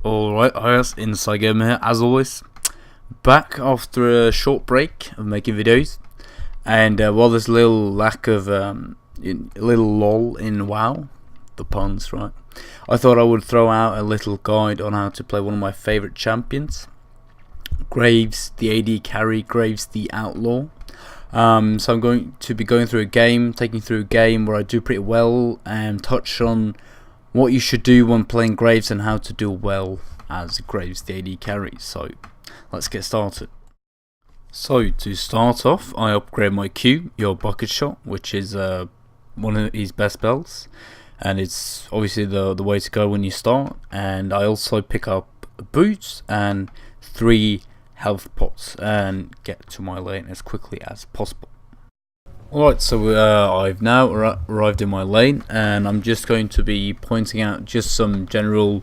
Alright, hi guys, Inside Gamer here, as always. Back after a short break of making videos. And while there's a little lack of, a little lull in WoW, the puns, right? I thought I would throw out a little guide on how to play one of my favourite champions. Graves, the AD carry, Graves, the outlaw. So I'm going to be going through a game, taking through a game where I do pretty well and touch on what you should do when playing Graves and how to do well as Graves, the AD carry. So let's get started. So to start off, I upgrade my Q, your bucket shot, which is one of his best spells, and it's obviously the way to go when you start. And I also pick up boots and 3 health pots and get to my lane as quickly as possible. Alright, so I've now arrived in my lane, and I'm just going to be pointing out just some general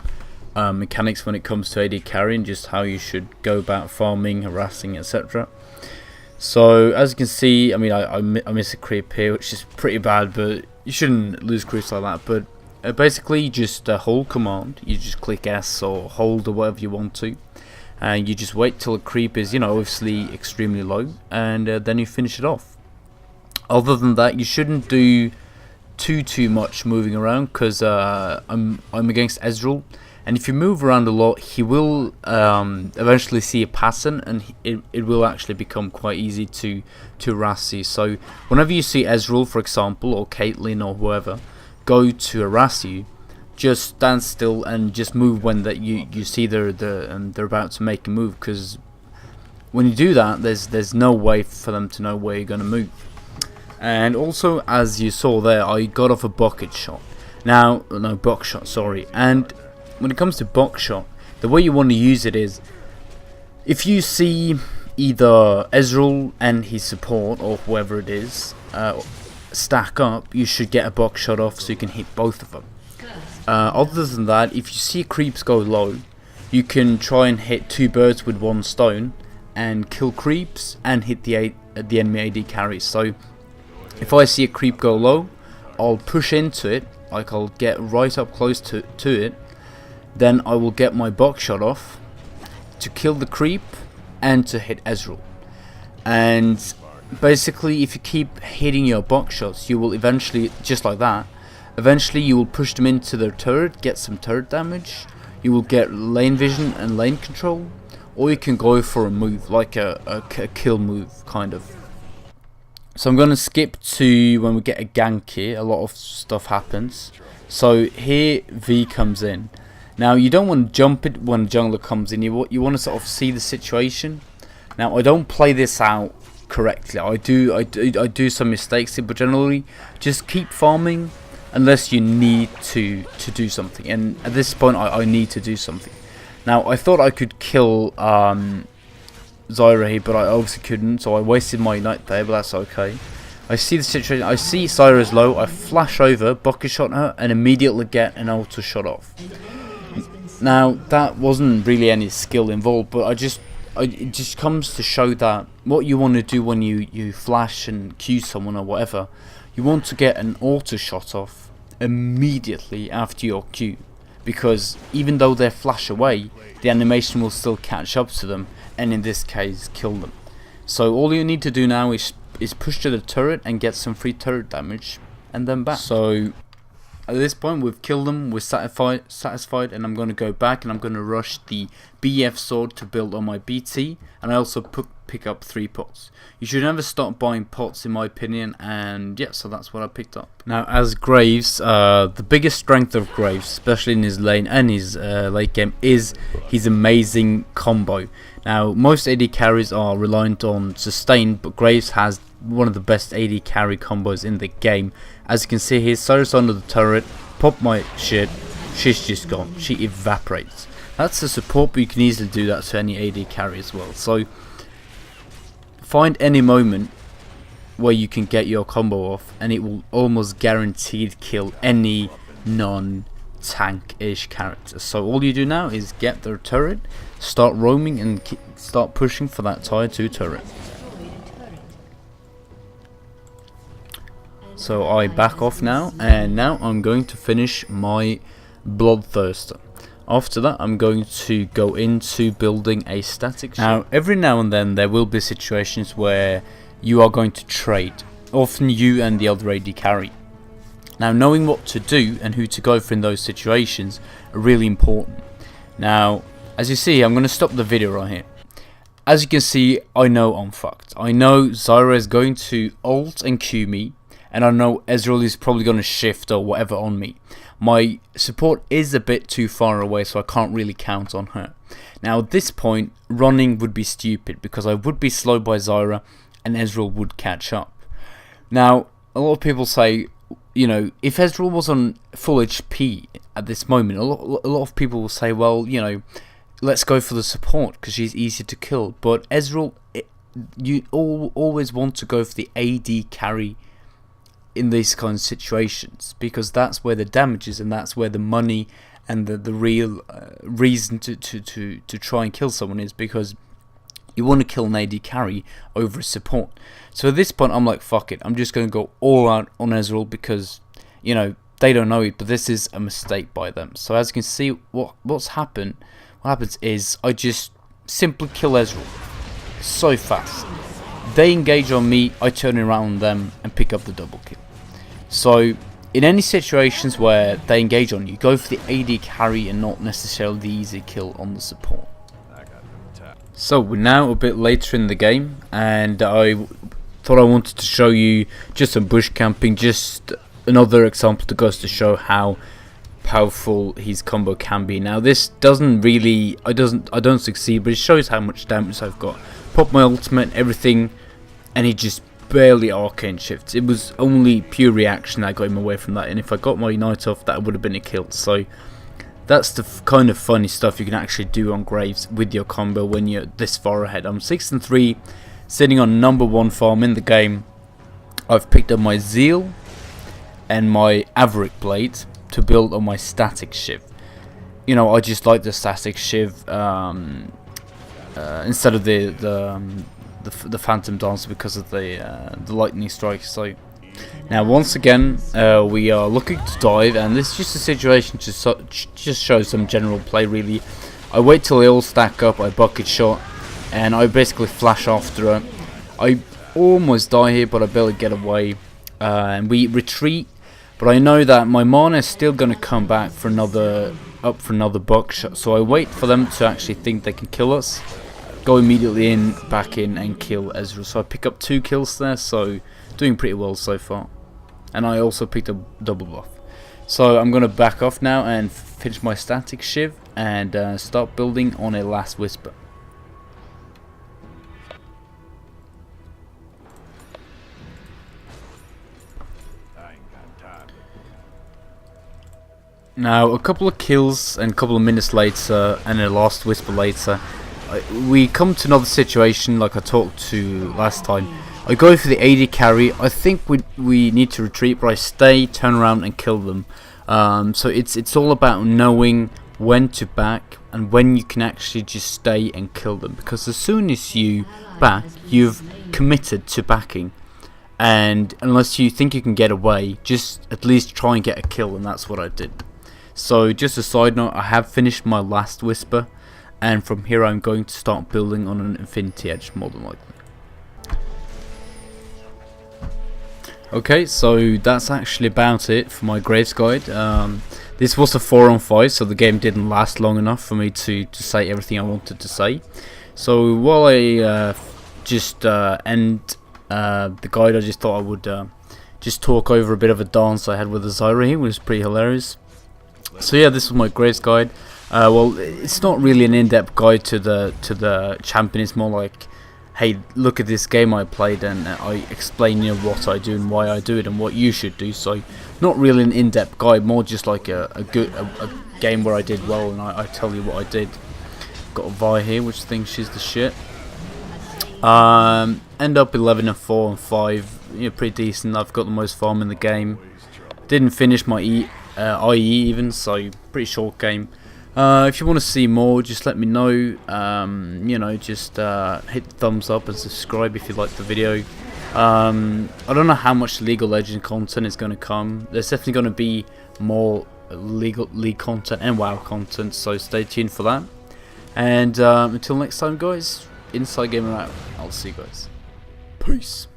mechanics when it comes to AD carry and just how you should go about farming, harassing, etc. So as you can see, I mean, I miss a creep here, which is pretty bad, but you shouldn't lose creeps like that. But basically, just hold command, you just click S or hold or whatever you want to, and you just wait till a creep is, obviously extremely low, and then you finish it off. Other than that, you shouldn't do too much moving around, because I'm against Ezreal, and if you move around a lot, he will eventually see a pattern, and it will actually become quite easy to harass you. So whenever you see Ezreal, for example, or Caitlyn or whoever go to harass you, just stand still and just move when that you see they're about to make a move, because when you do that, there's no way for them to know where you're going to move. And also, as you saw there, I got off a bucket shot. Now, no, box shot, sorry. And when it comes to box shot, the way you want to use it is, if you see either Ezreal and his support, or whoever it is, stack up, you should get a box shot off so you can hit both of them. Other than that, if you see creeps go low, you can try and hit 2 birds with 1 stone and kill creeps and hit the enemy AD carry. So if I see a creep go low, I'll push into it, like I'll get right up close to it, then I will get my box shot off to kill the creep and to hit Ezreal. And basically, if you keep hitting your box shots, you will eventually, just like that, eventually you will push them into their turret, get some turret damage, you will get lane vision and lane control, or you can go for a move, like a kill move, kind of. So I'm going to skip to when we get a gank here. A lot of stuff happens. So here V comes in. Now you don't want to jump it when a jungler comes in. You want to sort of see the situation. Now I don't play this out correctly. I do some mistakes here, but generally just keep farming unless you need to do something. And at this point I need to do something. Now I thought I could kill Zyra here, but I obviously couldn't, so I wasted my ignite there, but that's okay. I see the situation, I see Zyra's low, I flash over, bucket shot her, and immediately get an auto shot off. Now, that wasn't really any skill involved, but it just comes to show that what you want to do when you flash and Q someone or whatever, you want to get an auto shot off immediately after your Q. Because even though they flash away, the animation will still catch up to them, and in this case kill them. So all you need to do now is push to the turret and get some free turret damage, and then back. So at this point we've killed them, we're satisfied, and I'm going to go back and I'm going to rush the BF sword to build on my BT, and I also pick up 3 pots. You should never stop buying pots, in my opinion, and yeah, so that's what I picked up. Now as Graves, the biggest strength of Graves, especially in his lane and his late game, is his amazing combo. Now most AD carries are reliant on sustain, but Graves has one of the best AD carry combos in the game. As you can see here, Cyrus under the turret, pop my shit, she's just gone, she evaporates. That's a support, but you can easily do that to any AD carry as well. So find any moment where you can get your combo off, and it will almost guaranteed kill any non-tank-ish character. So all you do now is get their turret, start roaming, and start pushing for that tier 2 turret. So I back off now, and now I'm going to finish my Bloodthirster. After that, I'm going to go into building a static ship. Now, every now and then there will be situations where you are going to trade. Often you and the other AD carry. Now, knowing what to do and who to go for in those situations are really important. Now, as you see, I'm going to stop the video right here. As you can see, I know I'm fucked. I know Zyra is going to ult and Q me, and I know Ezreal is probably going to shift or whatever on me. My support is a bit too far away, so I can't really count on her. Now, at this point, running would be stupid because I would be slowed by Zyra and Ezreal would catch up. Now, a lot of people say, you know, if Ezreal was on full HP at this moment, a lot of people will say, well, you know, let's go for the support because she's easy to kill. But Ezreal, you always want to go for the AD carry in these kind of situations because that's where the damage is and that's where the money and the real reason to try and kill someone is, because you want to kill an AD carry over a support. So at this point I'm like, fuck it, I'm just going to go all out on Ezreal because, you know, they don't know it, but this is a mistake by them. So as you can see, what happens is I just simply kill Ezreal so fast. They engage on me, I turn around on them and pick up the double kill. So in any situations where they engage on you, go for the AD carry and not necessarily the easy kill on the support. So we're now a bit later in the game, and I thought I wanted to show you just some bush camping, just another example that goes to show how powerful his combo can be. Now this doesn't really, I don't succeed, but it shows how much damage I've got. Pop my ultimate, everything, and he just barely arcane shifts. It was only pure reaction that got him away from that, and if I got my Ignite off, that would have been a kill. So that's the kind of funny stuff you can actually do on Graves with your combo when you're this far ahead. I'm 6-3, sitting on #1 farm in the game. I've picked up my Zeal and my Averick Blade to build on my static Shiv. You know, I just like the static Shiv instead of the Phantom Dancer because of the lightning strike. So now once again we are looking to dive, and this is just a situation to just show some general play really. I wait till they all stack up, I bucket shot, and I basically flash after her. I almost die here, but I barely get away, and we retreat. But I know that my mana is still going to come back for another buckshot, so I wait for them to actually think they can kill us. Go immediately back in and kill Ezreal. So I pick up 2 kills there, so doing pretty well so far. And I also picked up double buff. So I'm going to back off now and finish my static Shiv and start building on a last whisper. Now a couple of kills and a couple of minutes later and a last whisper later, we come to another situation like I talked to last time. I go for the AD carry. I think we need to retreat, but I stay, turn around and kill them. So it's all about knowing when to back and when you can actually just stay and kill them, because as soon as you back, you've committed to backing, and unless you think you can get away, just at least try and get a kill, and that's what I did. So just a side note, I have finished my last whisper, and from here I'm going to start building on an Infinity Edge more than likely. Okay, so that's actually about it for my Graves guide. This was a 4-on-5, so the game didn't last long enough for me to say everything I wanted to say. So while I just end the guide, I just thought I would just talk over a bit of a dance I had with the Zyra here, which was pretty hilarious. So yeah, this was my Graves guide. Well, it's not really an in-depth guide to the champion. It's more like, hey, look at this game I played, and I explain, you know, what I do and why I do it and what you should do. So not really an in-depth guide, more just like a game where I did well and I tell you what I did. Got a Vi here which thinks she's the shit. End up 11-4 and 5, you know, pretty decent. I've got the most farm in the game. Didn't finish my IE even, so pretty short game. If you want to see more, just let me know. You know, just hit the thumbs up and subscribe if you like the video. I don't know how much League of Legends content is going to come. There's definitely going to be more league content and WoW content, so stay tuned for that. And until next time, guys, Inside Gamer out. I'll see you guys. Peace.